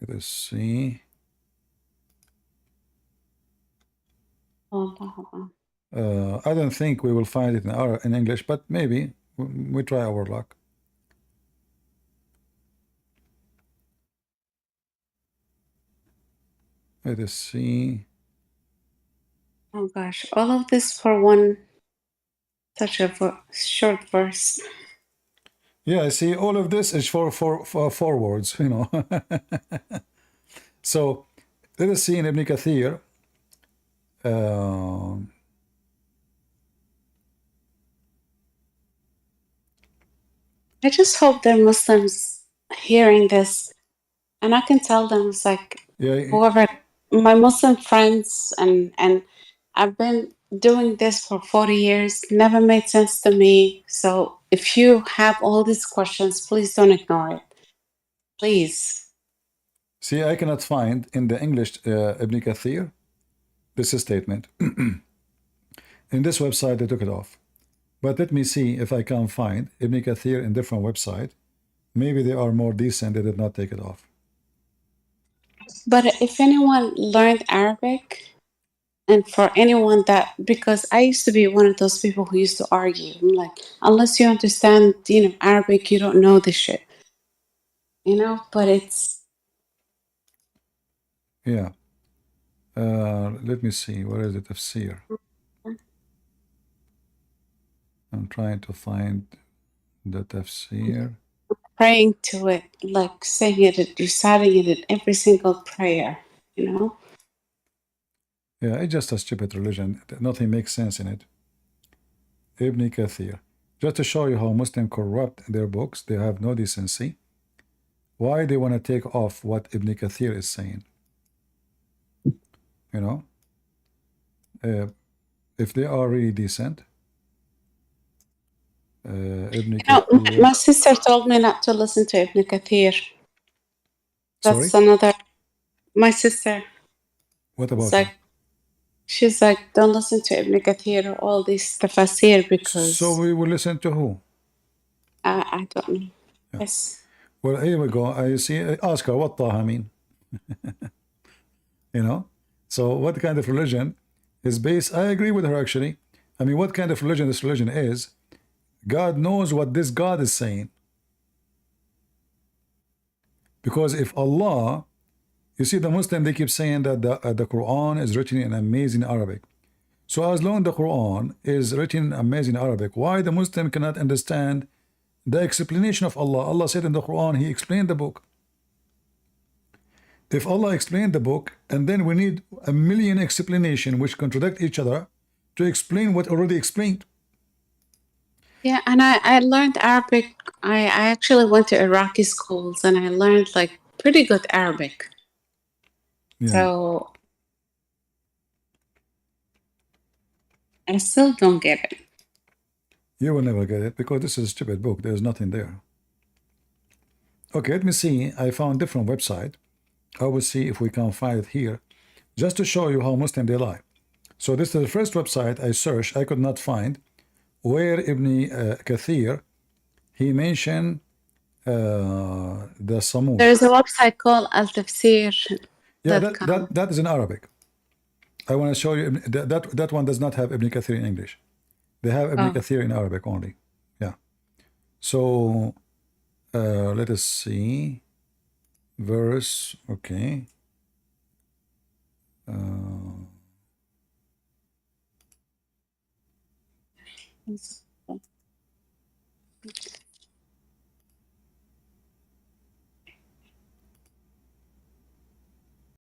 Speaker 1: let's see. I don't think we will find it in English, but maybe we try our luck. Let us see.
Speaker 3: Oh gosh, all of this for one such a short verse.
Speaker 1: Yeah, see, all of this is for four words, you know. So let us see in Ibn Kathir.
Speaker 3: I just hope they're Muslims hearing this, and I can tell them it's like whoever my Muslim friends and I've been doing this for 40 years, never made sense to me. So if you have all these questions, please don't ignore it. Please.
Speaker 1: See, I cannot find in the English Ibn Kathir this statement. In this website, they took it off. But let me see if I can find Ibn Kathir in different website. Maybe they are more decent, they did not take it off.
Speaker 3: But if anyone learned Arabic, and for anyone that, because I used to be one of those people who used to argue, I'm like, unless you understand, Arabic, you don't know this shit. But it's...
Speaker 1: Yeah. Let me see, where is it? Tafsir. I'm trying to find the Tafsir.
Speaker 3: Praying to it, like saying it, reciting it in every single prayer,
Speaker 1: Yeah, it's just a stupid religion. Nothing makes sense in it. Ibn Kathir. Just to show you how Muslims corrupt their books, they have no decency. Why they want to take off what Ibn Kathir is saying? If they are really decent, Ibn Kathir.
Speaker 3: My sister told me not to listen to Ibn Kathir. That's
Speaker 1: Sorry?
Speaker 3: another. My sister.
Speaker 1: What about her?
Speaker 3: She's like, don't listen to Ibn Kathir or all these tafsir because...
Speaker 1: So we will listen to who?
Speaker 3: I don't know.
Speaker 1: Yeah.
Speaker 3: Yes.
Speaker 1: Well, here we go. I see. Ask her what Taha mean. So what kind of religion is based? I agree with her actually. I mean, what kind of religion this religion is? God knows what this God is saying. Because if Allah, you see, the Muslim, they keep saying that the Quran is written in amazing Arabic. So as long as the Quran is written in amazing Arabic, why the Muslim cannot understand the explanation of Allah? Allah said in the Quran, He explained the book. If Allah explained the book, and then we need a million explanations which contradict each other to explain what already explained.
Speaker 3: Yeah, and I learned Arabic. I actually went to Iraqi schools and I learned like pretty good Arabic. Yeah. So I still don't get it.
Speaker 1: You will never get it because this is a stupid book. There's nothing there. Okay, let me see. I found different website. I will see if we can find it here, just to show you how Muslim they lie. So this is the first website I searched. I could not find where Ibn Kathir he mentioned the Samud.
Speaker 3: There's a website called Al-Tafsir.
Speaker 1: Yeah, that is in Arabic. I want to show you that one does not have Ibn Kathir in English. They have Ibn Kathir in Arabic only. Yeah. So let us see. Verse. Okay.